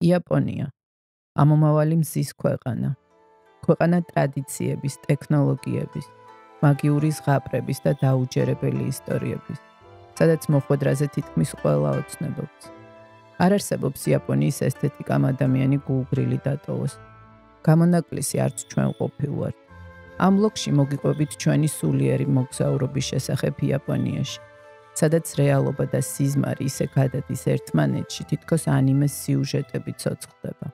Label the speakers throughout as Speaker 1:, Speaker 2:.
Speaker 1: იაპონია ამომავალი მზის ქვეყანა. ქვეყანა ტრადიციების, ტექნოლოგიების, მაგიური ზღაპრების და დაუჯერებელი ისტორიების, სადაც მოხვედრაზე თითქმის ყველა ოცნებობს. არ არსებობს იაპონიის ესთეტიკამ ადამიანი გულგრილი დატოვოს. გამონაკლისი არც ჩვენ ყოფილვართ. ამ ბლოგში მოგიყვებით ჩვენი სულიერი მოგზაურობის შესახებ იაპონიაში, სადაც რეალობა და სიზმარი ისე გადადის ერთმანეთში, თითქოს ანიმეს სიუჟეტები ცოცხლდება.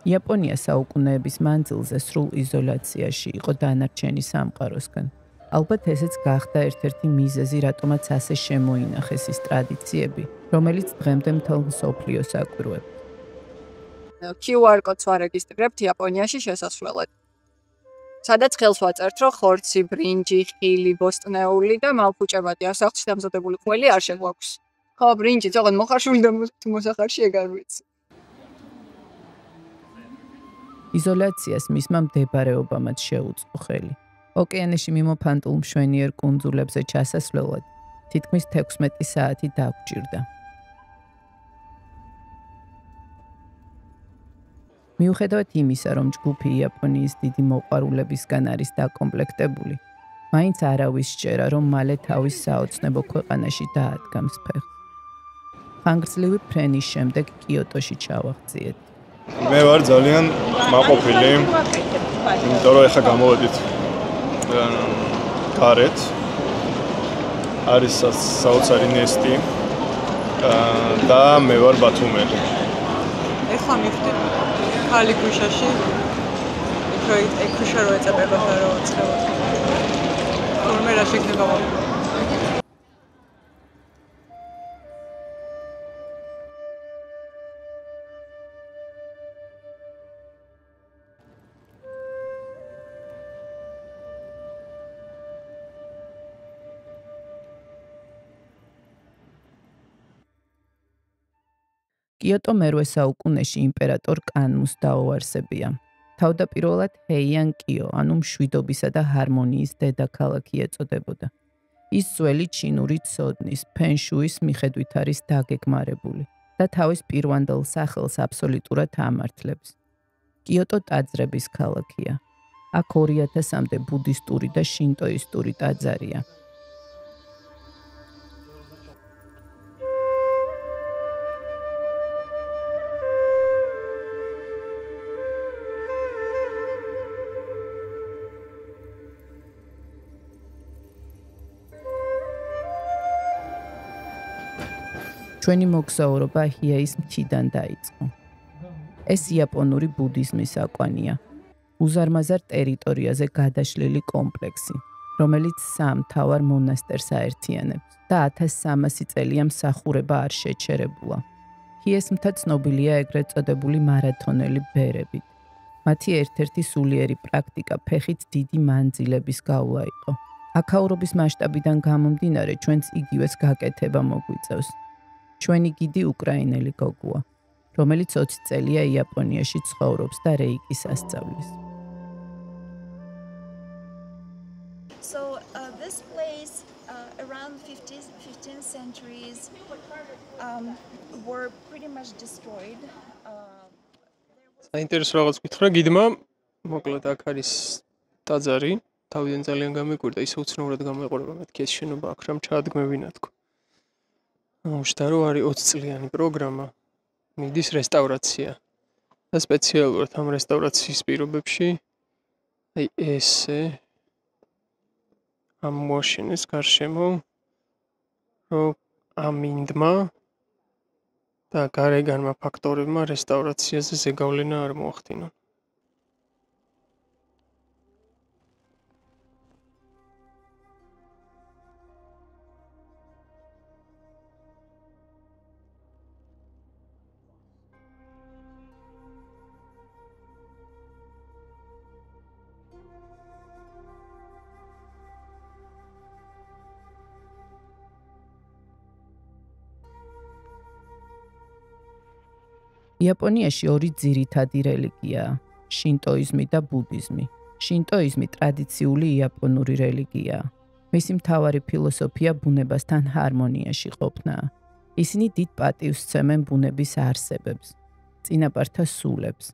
Speaker 1: იაპონია საუკუნეების მანძილზე სრულ იზოლაციაში იყო დანარჩენი სამყაროსგან. ალბათ ესეც გახდა ერთ-ერთი მიზეზი, რატომაც ასე შემოინახეს ის ტრადიციები, რომელიც დღემდე მთელ მსოფლიოს აკვირვებს.
Speaker 2: QR კოდს ვარეგისტრირებთ იაპონიაში შესასვლელად. სადაც ხელს ვაწერთ, რომ ხორცი, ბრინჯი, ხილი, ბოსტნეული და მალფუჭებადი ასახში დამზადებული ყველი არ შეგვაქვს. ხო, ბრინჯი ზოგადად მოხარშული და მოსახარში ეგარ ვიცი.
Speaker 1: იზოლაციას მისმა მდებარეობამაც შეუწყო ხელი. ოკეანეში მიმოფანტულ მშვენიერ კუნძულებზე ჩასასვლელად თითქმის 16 საათი დაგვჭირდა. მიუხედავად იმისა, რომ ჯგუფი იაპონიის დიდი მოყვარულებისგან არის დაკომპლექტებული, მაინც არავის სჯერა, რომ მალე თავის საოცნებო ქვეყანაში დაადგამს ფეხს. ხანგრძლივი ფრენის შემდეგ კიოტოში ჩავაღწიეთ.
Speaker 3: მე ვარ ძალიან მაყოფილი, იმიტომ რომ ეხლა გამოვედით გარეთ. არის საოცარი ნესტი და მე ვარ ბათუმელი.
Speaker 4: ეხლა მივხვდი ხალი ქუშაში. იქ ქუშა რო ეწებება რა უცხოა. თორმე რა შეგნება მოვა.
Speaker 1: კიოტო მერვე საუკუნეში იმპერატორ კანმუს დაუარსებია. თავდაპირველად ჰეიან კიო, ანუ მშვიდობისა და ჰარმონიის დედაქალაქი ეწოდებოდა. ის ძველი ჩინური ცოდნის, ფენშუის მიხედვით არის დაგეგმარებული და თავის პირვანდელ სახელს აბსოლუტურად ამართლებს. კიოტო ტაძრების ქალაქია. აქ 2000-მდე ბუდისტური და შინტოისტური ტაძარია. ჩვენი მოგზაურობა ჰიაის მთიდან დაიწყო. ეს იაპონური ბუდიზმის აკვანია. უზარმაზარ ტერიტორიაზე გადაშლილი კომპლექსი, რომელიც სამ მთავარ მონასტერს აერთიანებს და 1300 წელია მსახურება არ შეჩერებულა. ჰიეს მთა ცნობილია ეგრეთ წოდებული მარათონელი ბერებით. მათი ერთ-ერთი სულიერი პრაქტიკა ფეხით დიდი მანძილების გავლა იყო. აქაურობის მასშტაბიდან გამომდინარე ჩვენც იგივეს გაკეთება მოგვიწევს. ჩვენი გიდი უკრაინელი გოგოა, რომელიც 20 წელია იაპონიაში ცხოვრობს და რეიკის ასწავლის.
Speaker 5: So this place around 15th centuries were pretty much destroyed.
Speaker 4: საინტერესო რაღაც გითხრა გიდმა, მოკლედ აქ არის ტაძარი, თავიდან ძალიან გამეკვირდა, ისე უცნაურად გამოიყურება მეთქი ეს შენობა აქ რამ ჩაადგმევინა თქო. უშთა რომ არის 20 წლიანი პროგრამა, მიდის რესტავრაცია. და სპეციალურად ამ რესტავრაციის პირობებში აი ესე ამოაშენეს გარშემო რომ ამინდმა და გარეგანმა ფაქტორებმა რესტავრაციაზე ზეგავლენა არ მოახდინონ.
Speaker 1: იაპონიაში ორი ძირითადი რელიგიაა. შინტოიზმი და ბუდიზმი. შინტოიზმი ტრადიციული იაპონური რელიგიაა. მისი მთავარი ფილოსოფია ბუნებასთან ჰარმონიაში ყოფნაა. ისინი დიდ პატივს სცემენ ბუნების არსებებს, წინაპართა სულებს.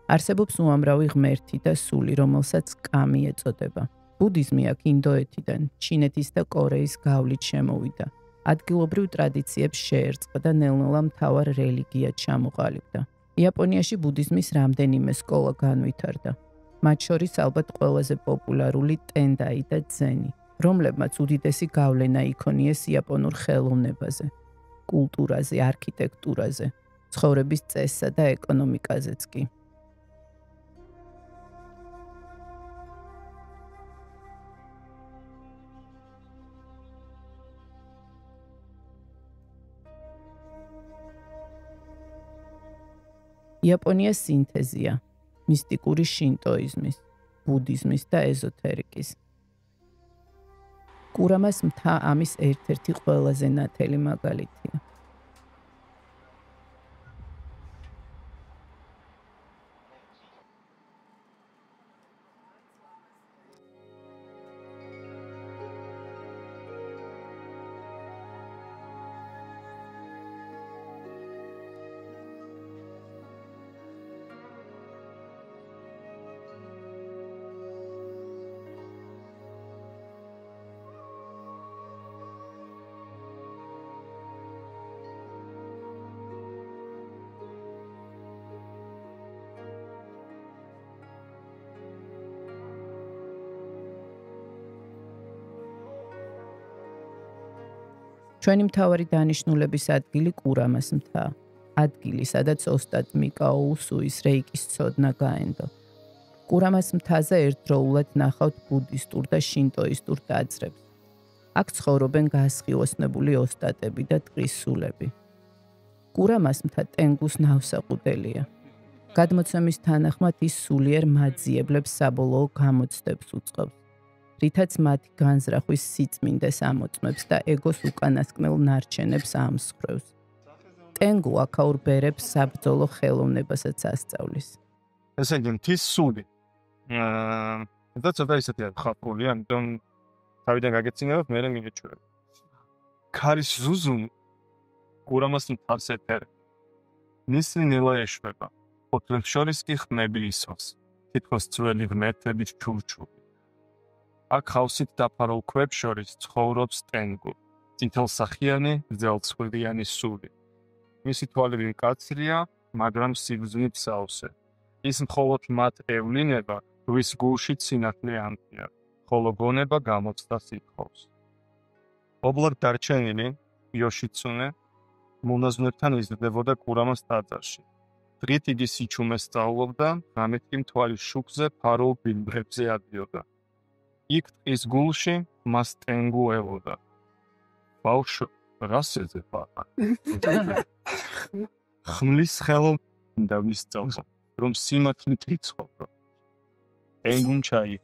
Speaker 1: არსებობს უამრავი ღმერთი და სული, რომელსაც კამი ეწოდება. ბუდიზმი აქ ინდოეთიდან, ჩინეთის და კორეის გავლით შემოვიდა. ადგილობრივ ტრადიციებს შეერწყა და ნელ-ნელა მთავარ რელიგიად ჩამოყალიბდა. იაპონიაში ბუდიზმის რამდენიმე სკოლა განვითარდა. მათ შორის ალბათ ყველაზე პოპულარული ტენდაი და ძენი, რომლებმაც უდიდესი გავლენა იქონიეს იაპონურ ხელოვნებაზე, კულტურაზე, არქიტექტურაზე, ცხოვრების წესსა და ეკონომიკაზეც კი. იაპონია სინთეზია მისტიკური შინტოიზმის, ბუდიზმის და ეზოთერიკის. კურამას მთა ამის ერთ-ერთი ყველაზე ნათელი მაგალითია. ჩვენი მთავარი დანიშნულების ადგილი კურამას მთაა. ადგილი, სადაც ოსტატ მიკაო უსუის რეიკის ცოდნა გაენდო. კურამას მთაზე ერთდროულად ნახავთ ბუდისტურ და შინტოისტურ ტაძრებს. აქ ცხოვრობენ გასხიოსნებული ოსტატები და ტყის სულები. კურამას მთა ტენგუს ნავსაყუდელია. გადმოცემის თანახმად ის სულიერ მაძიებლებს საბოლოო გამოცდებს უწყობს, რითაც მათი განზრახვის სიწმინდეს ამოწმებს და ეგოს უკანასკნელ ნარჩენებს ამსხვრევს. ტენგუ აქაურ ბერებს საბრძოლო ხელოვნებასაც ასწავლის.
Speaker 3: ესე იგი, მთის სული. და ცოტა ისეთია ხაფული, ამიტომ თავიდან გაგეცინებათ, მე მიგეჩვევ. ქარის ზუზუმი კურამას მთას ეთერებს. ნისლი ნელა ეშვება. ოთლებს შორის კი ხმები ისოს. თითქოს ძველი ღმერთების ჩურჩული. აქ ხავსით დაფარულ ქვებს შორის ცხოვრობს ტენგუ, წითელსახიანი, გრძელცხვირიანი სული. მისი თვალები მკაცრია, მაგრამ სიგრძნით სავსე. ის მხოლოდ მათ ევლინება, ვის გულშიც სინათლე ამტია, ხოლო გონება გამოცდას ითხოვს. ობლად დარჩენილი იოშიცუნე მონაზვნებთან იზრდებოდა კურამას ტაძარში. დღით იგი სიჩუმეს სწავლობდა, ღამით კი მთვარის შუქზე ფარულ ბილბრებზე ადიოდა. იქ ტყის გულში მას ტენგუ ელოდა. ბავშვ, რა შეძება? ხმლის ხელოვნება ვისწავლო, რომ სიმართლით იცხოვრო. ტენგუმ ჩაი,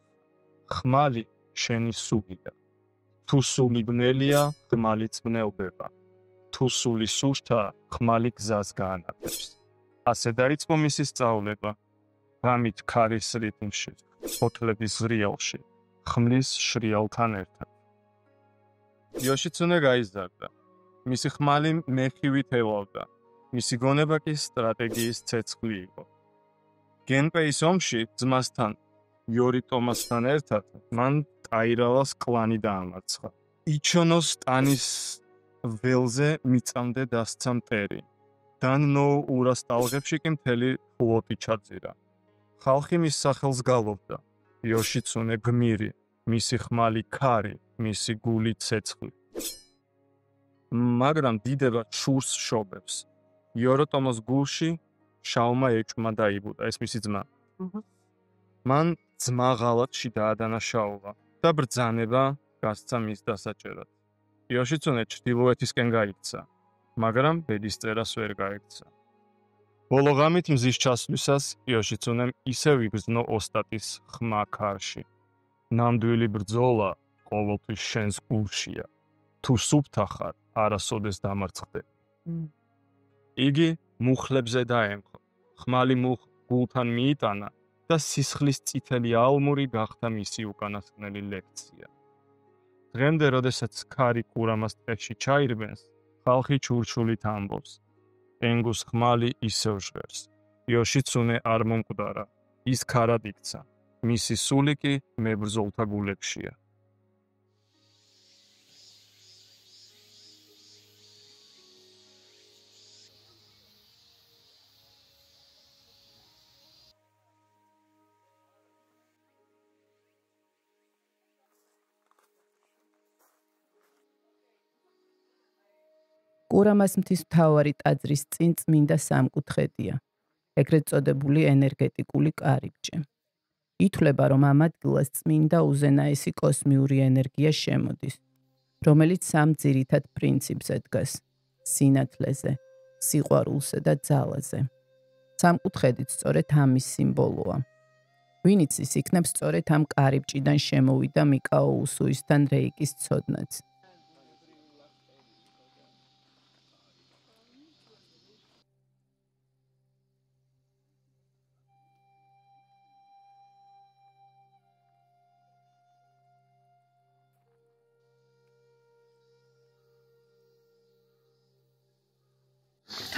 Speaker 3: ხმალი შენი სულია. თუ სული ბნელია, ხმალიც ბნელდება. თუ სული სუშთა, ხმალი გზას გაანათებს. ასე დაიწყო მისი სწავლება. ღამით ქარის რიტმში, ოთლების ზრიალში. ხმლის შრიალთან ერთად. იოშიცუნე გაიზარდა. მისი ხმალი მეხივით ელავდა. მისი გონება კი სტრატეგიის ცეცხლი იყო. გენპეის ომში ძმასთან, იორიტომასთან ერთად, მან ტაირალას კლანი დაამარცხა. იჩონოს ტანის ველზე მიწამდე დასცა მტერი. დანნო ურას ტალღებში კი მთელი ფლოტი ჩაძირა. ხალხი მის სახელს გალობდა. იოშიცუნე გმირი, მისი ხმალი ქარი, მისი გული ცეცხლი. მაგრამ დიდება შურს შობებს. იორიტომას გულში შაუმა ეჭვმა დაიბუდა, ეს მისი ძმა. მან ძმა ღალატში დაადანაშაულა და ბრძანება გასცა მის დასაჭერად. იოშიცუნე ჩრდილოეთისკენ გაიქცა, მაგრამ ბედისწერას ვერ გაექცა. ბოლო ღამით მზის ჩასვლისას იოშიცუნემ ისევ იგრძნო ოსტატის ხმა ქარში. ნამდვილი ბრძოლა ყოველთვის შენს გულშია. თუ სუფთა ხარ, არასოდეს დამარცხდები. იგი მუხლებზე დაემხო. ხმალი მუხ გულთან მიიტანა და სისხლის წითელი ალმური გახდა მისი უკანასკნელი ლექცია. დღემდე, როდესაც ქარი კურამას ტყეში ჩაირბენს, ხალხი ჩურჩულით ამბობს: „ენგუს ხმალი ისევ ჟღერს. იოშიცუნე არ მომკვდარა, ის ქარად იქცა. მისი სული კი მებრძოლთა გულებშია."
Speaker 1: კურამას მთის მთავარი ტაძრის წინ წმინდა სამკუთხედია, ეგრეთ წოდებული ენერგეტიკული კარიბჭე. ითვლება, რომ ამ ადგილას წმინდა უზენაესი კოსმიური ენერგია შემოდის, რომელიც სამ ძირითად პრინციპზე დგას: სინათლეზე, სიყვარულზე და ძალაზე. სამკუთხედიც სწორედ ამის სიმბოლოა. ვინ იცის, იქნებ სწორედ ამ კარიბჭიდან შემოვიდა მიკაო უსუისთან რეიკის ცოდნაც.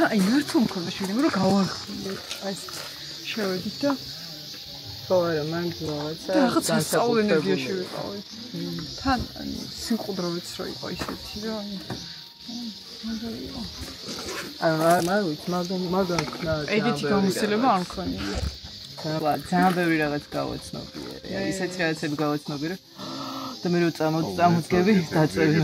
Speaker 2: აი, მართლა მქონდა შეიძლება რომ გავარხილო ეს შევედით და
Speaker 1: ხო, არა, მან გზავაცა.
Speaker 2: რაღაცა სწავლენებიაში ვიყავით. თან სიმყუდროვიც რო იყო ისეთი რა.
Speaker 1: მაგან ხნა.
Speaker 2: ეგეთი გამოცდილება არ მქონია.
Speaker 1: ძალიან ბევრი რაღაც გავაცნობიერე. ისეთი რაღაცები გავაცნობიერე. და მე რო წამოდგები დაწევი.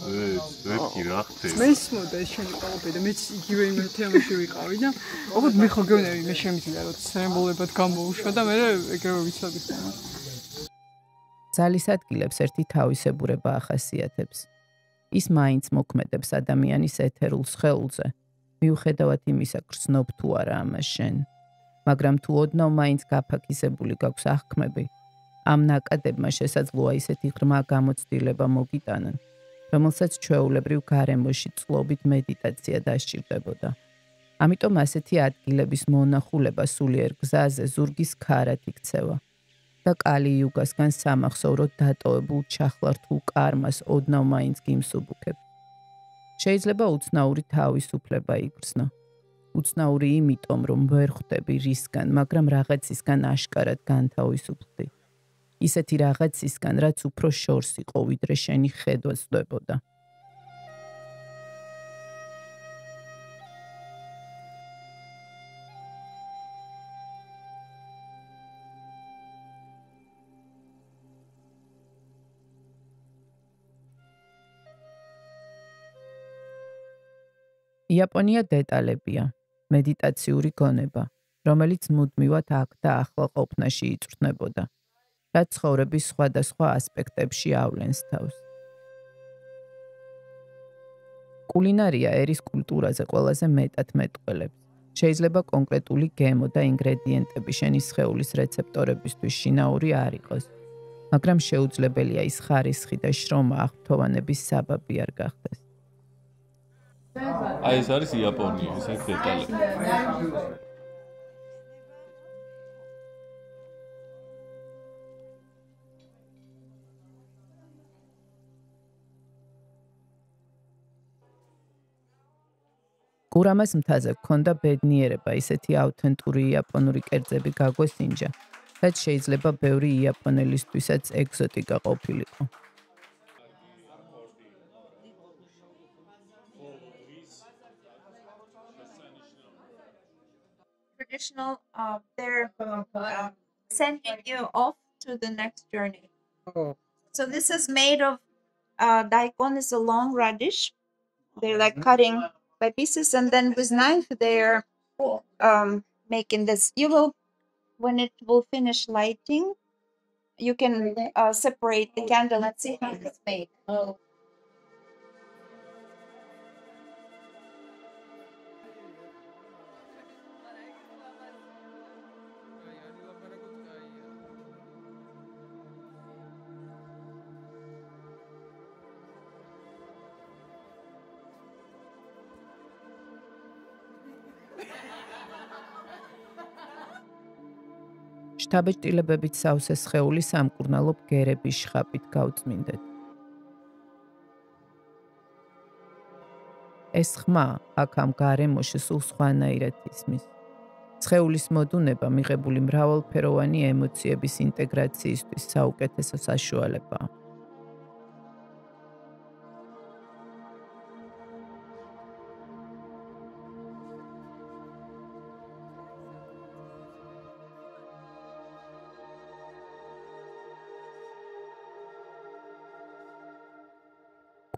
Speaker 3: ზეთკი რა ხდება?
Speaker 2: მეც მოდა შენი ყალბე და მეც იგივე იმ თემაში ვიყავი და ოღონდ მე ხო გეუბნები მე შემიძლია რომ სრემბოლებად გამოუშვა და მე ეგრევე ვიცოდი ხოლმე.
Speaker 1: ძალის ადგილებს ერთი თავისებურება ახასიათებს. ის მაინც მოქმედებს ადამიანის ეთერულ სხეულზე, მიუხედავად იმისა, გრძნობ თუ არა ამას შენ. მაგრამ თუ ოდნავ მაინც გაფაქისებული გაქვს აღქმები, ამ ნაკადებმა შესაძლოა ისეთი ღრმა გამოცდილება მოგიტანონ, რომელსაც ჩვეულებრივ გარემოში წლობით მედიტაცია დასჭირდებოდა. ამიტომ ასეთი ადგილების მონახულება სულიერ გზაზე ზურგის ქარად იქცევა და კალი იუგასგან სამახსოვროდ დატოვებულ ჩახლართულ კარმას ოდნავ მაინც გიმსუბუქებ. შეიძლება უცნაური თავისუფლება იგრძნო. უცნაური იმიტომ, რომ ვერ ხვდები რისგან, მაგრამ რაღაცისგან აშკარად განთავისუფლდი. ისეთი რაღაცისგან, რაც უფრო შორს იყო, ვიდრე შენი ხედვა ზვდებოდა. იაპონია დეტალებია, მედიტაციური გონება, რომელიც მუდმივად აქ და ახლა ყოფნაში იწვრთნებოდა. რაც ცხოვრების სხვადასხვა ასპექტებში ავლენს თავს. კულინარია ერის კულტურაზე ყველაზე მეტად მეტყველებს. შეიძლება კონკრეტული გემო და ინგრედიენტები შენი სხეულის რეცეპტორებისთვის შინაური არ იყოს, მაგრამ შეუძლებელია ის ხარისხი და შრომა აღფრთოვანების საბაბი არ გახდეს.
Speaker 6: აი ეს არის იაპონია, ეს არის დეტალები.
Speaker 1: კურამას მთაზე გქონდა ბედნიერება ისეთი ავთენტური იაპონური კერძები გაგვესინჯა, რაც შეიძლება ბევრი იაპონელისთვისაც ეგზოტიკა ყოფილიყო.
Speaker 5: Traditional, they're sending you off to the next journey.
Speaker 1: Oh.
Speaker 5: So this is made of daikon is a long radish. They're like cutting by pieces, and then with knife they're making this. You will, when it will finish lighting, you can separate the candle and see how it's made.
Speaker 1: შთაბეჭდილებებით სავსე სხეული სამკურნალო ბგერების შხაპით გავწმინდეთ. ეს ხმა აქ-ამ გარემოში სულ სხვანაირად ისმის. სხეულის მოდუნება მიღებული მრავალფეროვანი ემოციების ინტეგრაციისთვის საუკეთესო საშუალებაა.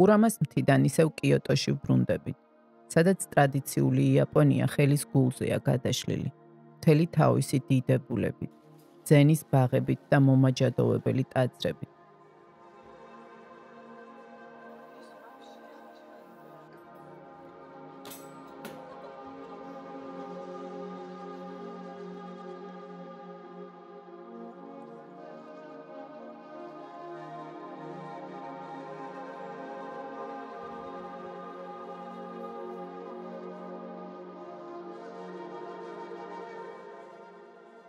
Speaker 1: კურამას მთიდან ისევ კიოტოში ვბრუნდებით, სადაც ტრადიციული იაპონია ხელის გულზეა გადაშლილი, მთელი თავისი დიდებულებით, ძენის ბაღებით და მომაჯადოვებელი ტაძრებით.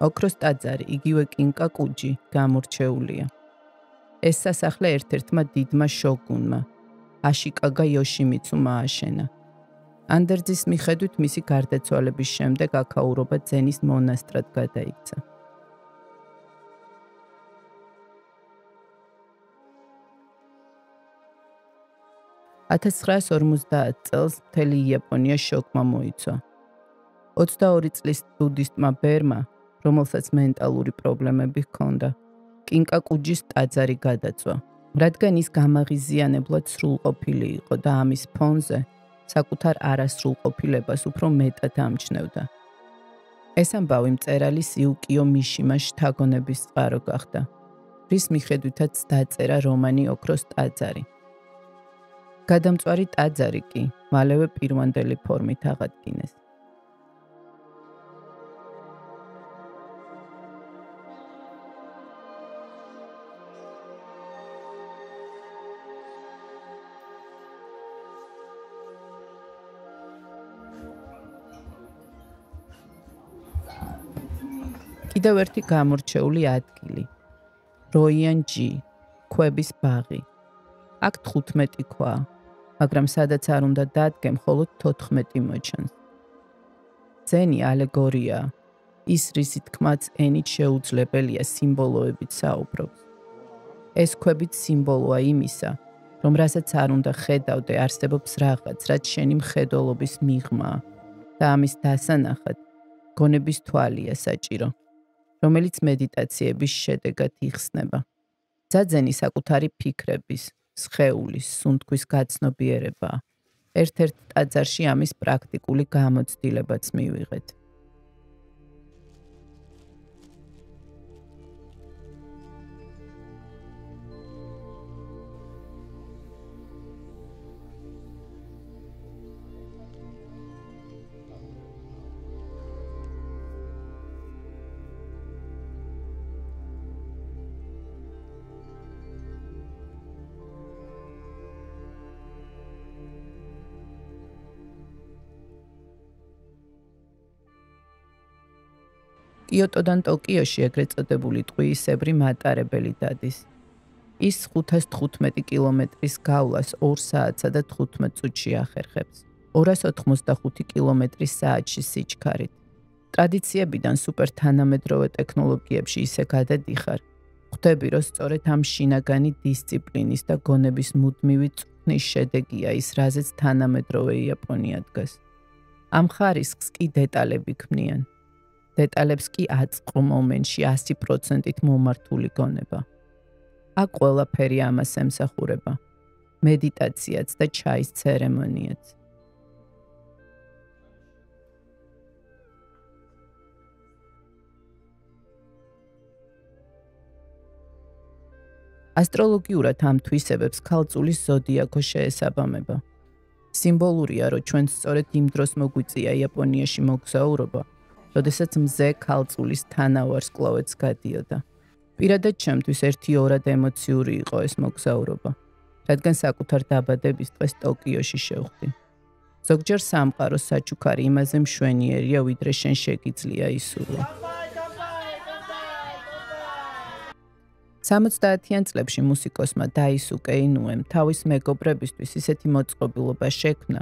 Speaker 1: ოქროს ტაძარი, იგივე კინკა კუჯი, გამორჩეულია. ეს სასახლე ერთ-ერთმა დიდმა შოგუნმა, აშიკაგა იოშიმიცუმ ააშენა. ანდერძის მიხედვით მისი გარდაცვალების შემდეგ აქაურობა ძენის მონასტრად გადაიქცა. $1950 წელს მთელი იაპონია შოკმა მოიცვა. 22 წლის ბუდისტმა ბერმა, რომელსაც მენტალური პრობლემები ჰქონდა, კინკა კუჯის ტაძარი გადაწვა, რადგან ის გამაღიზიანებლად სრულყოფილი იყო და ამის ფონზე საკუთარ არასრულყოფილებას უფრო მეტად ამჩნევდა. ეს ამბავი მწერალი იუკიო მიშიმას შთაგონების წყარო გახდა, რის მიხედვითაც დაწერა რომანი ოქროს ტაძარი. გადამწვარი ტაძარი კი მალევე პირვანდელი ფორმით აღადგინეს. კიდევ ერთი გამორჩეული ადგილი, როიან-ჯი, ქვების ბაღი. აქ 15 ქვაა, მაგრამ სადაც არ უნდა დადგე, მხოლოდ 14 მოჩანს. ძენი ალეგორიაა, ის რისი თქმაც ენით შეუძლებელია სიმბოლოებით საუბრობს. ეს ქვებით სიმბოლოა იმისა, რომ რასაც არ უნდა ხედავდე, არსებობს რაღაც, რაც შენი მხედველობის მიღმაა და ამის დასანახად გონების თვალია საჭირო, რომელიც მედიტაციების შედეგად იხსნება. ძაძენი საკუთარი ფიქრების, სხეულის, სუნთქვის გაცნობიერებაა. ერთ-ერთ ტაძარში ამის პრაქტიკული გამოცდილებაც მივიღეთ. კიოტოდან ტოკიოში ეგრეთ წოდებული ტყვიისებრი მატარებელი დადის. ის 515 კილომეტრის გავლას 2 საათსა და 15 წუთში ახერხებს. 285 კილომეტრი საათში სიჩქარით. ტრადიციებიდან სუპერთანამედროვე ტექნოლოგიებში ისე გადადიხარ, ხვდები, რომ სწორედ ამ შინაგანი დისციპლინის და გონების მუდმივი წვრთნის შედეგია ის, რაზეც თანამედროვე იაპონია დგას. ამ ხარისხს კი დეტალები ქმნიან. დეტალებს კი აწყო მომენტში 100%-ით მომართული გონება. აქ ყველაფერი ამას ემსახურება. მედიტაციაც და ჩაის ცერემონიაც. ასტროლოგიურად ამ თვისებებს ქალწულის ზოდიაქო შეესაბამება. სიმბოლურია, რომ ჩვენ სწორედ იმ დროს მოგვიწია იაპონიაში მოგზაურობა, როდესაც მზე ქალწულის თანავარს კლავეთს გადიოდა. პირადად ჩემთვის ერთი-ორად ემოციური იყო ეს მოგზაურობა, რადგან საკუთარ დაბადების დღეს ტოკიოში შევხვდი. ზოგჯერ სამყარო საჩუქარი იმაზე მშვენიერია, ვიდრე შენ შეგიძლია ისურვო. 70-იან წლებში მუსიკოსმა დაისუკე ინუემ თავის მეგობრებისთვის ისეთი მოწყობილობა შექმნა,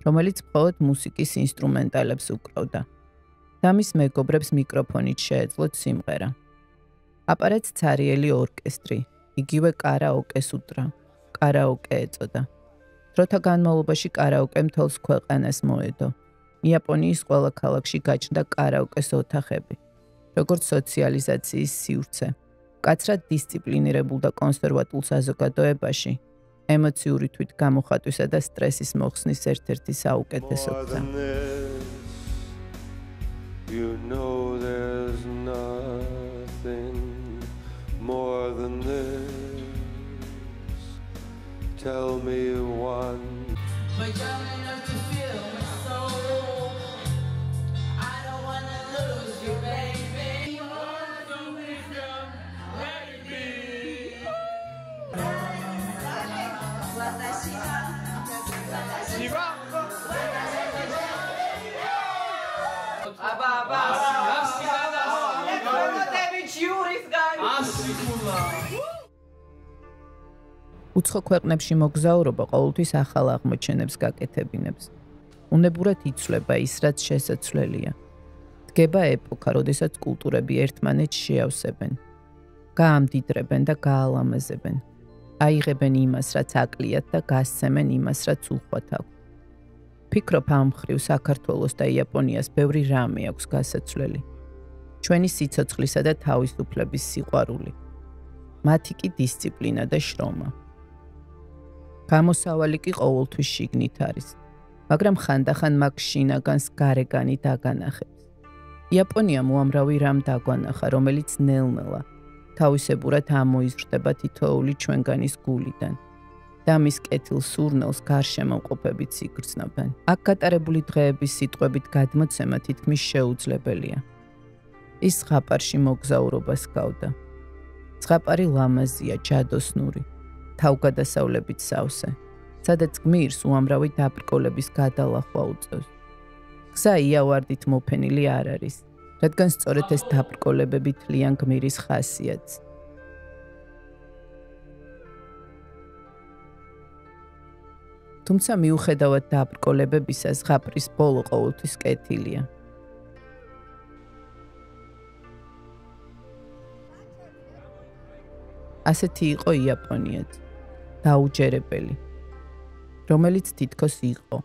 Speaker 1: რომელიც მხოლოდ მუსიკის ინსტრუმენტალებს უკრავდა. და მის მეგობრებს მიკროფონით შეეძლოთ სიმღერა. აპარატს ცარიელი ორკესტრი, იგივე კარაოკეს უთრა, კარაოკე ეწოდა. დროთა განმავლობაში კარაოკე მთელს ქვეყანას მოედო. იაპონიის ყველა ქალაქში გაჩნდა კარაოკეს ოთახები, როგორც სოციალიზაციის სივრცე. მკაცრად დისციპლინირებულ და კონსერვატულ საზოგადოებაში ემოციური თვითგამოხატვისა და სტრესის მოხსნის ერთ-ერთი საუკეთესოა.
Speaker 7: You know there's nothing more than this. Tell me one. But young enough to feel my soul. I don't wanna lose you, baby. You are the wisdom, let it be.
Speaker 1: უცხო ქვეყნებში მოგზაურობა ყოველთვის ახალ აღმოჩენებს გაკეთებინებს. უნებურად იცვლება ის, რაც შესაძლებელია. დგება ეპოქა, როდესაც კულტურები ერთმანეთს შეავსებენ, გაამდიდრებენ და გაალამაზებენ. აიღებენ იმას, რაც აკლიათ და გასცემენ იმას, რაც უხვად აქვს. ფიქრობ ამ მხრივ საქართველოს და იაპონიას ბევრი რამე აქვს გასაცვლელი. ჩვენი სიცოცხლისა და თავისუფლების სიყვარული. მათი კი დისციპლინა და შრომა. გამოსავალი კი ყოველთვის შიგნით არის, მაგრამ ხანდახან მაგ შინაგანს გარეგანი დაგანახებს. იაპონიამ უამრავი რამ დაგვანახა, რომელიც ნელ-ნელა თავისებურად ამოიზრდება თითოეული ჩვენგანის გულიდან და მის კეთილ სურნელს გარშემოყოფებით იგრძნობენ. აქ გატარებული დღეების სიტყვებით გადმოცემა თითქმის შეუძლებელია. ის ზღაპარში მოგზაურობას გავდა. ზღაპარი ლამაზია, ჯადოსნური, თავგადასავლებით სავსე, სადაც გმირს უამრავი დაბრკოლების გადალახვა უწევს. გზა იავარდით მოფენილი არ არის, რადგან სწორედ ეს დაბრკოლებები თლიან გმირის ხასიათს. თუმცა მიუხედავად დაბრკოლებებისა, ზღაპრის ბოლო ყოველთვის კეთილია. ასეთი იყო იაპონიაც, დაუჯერებელი, რომელიც თითქოს იყო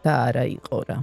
Speaker 1: და არა იყო რა.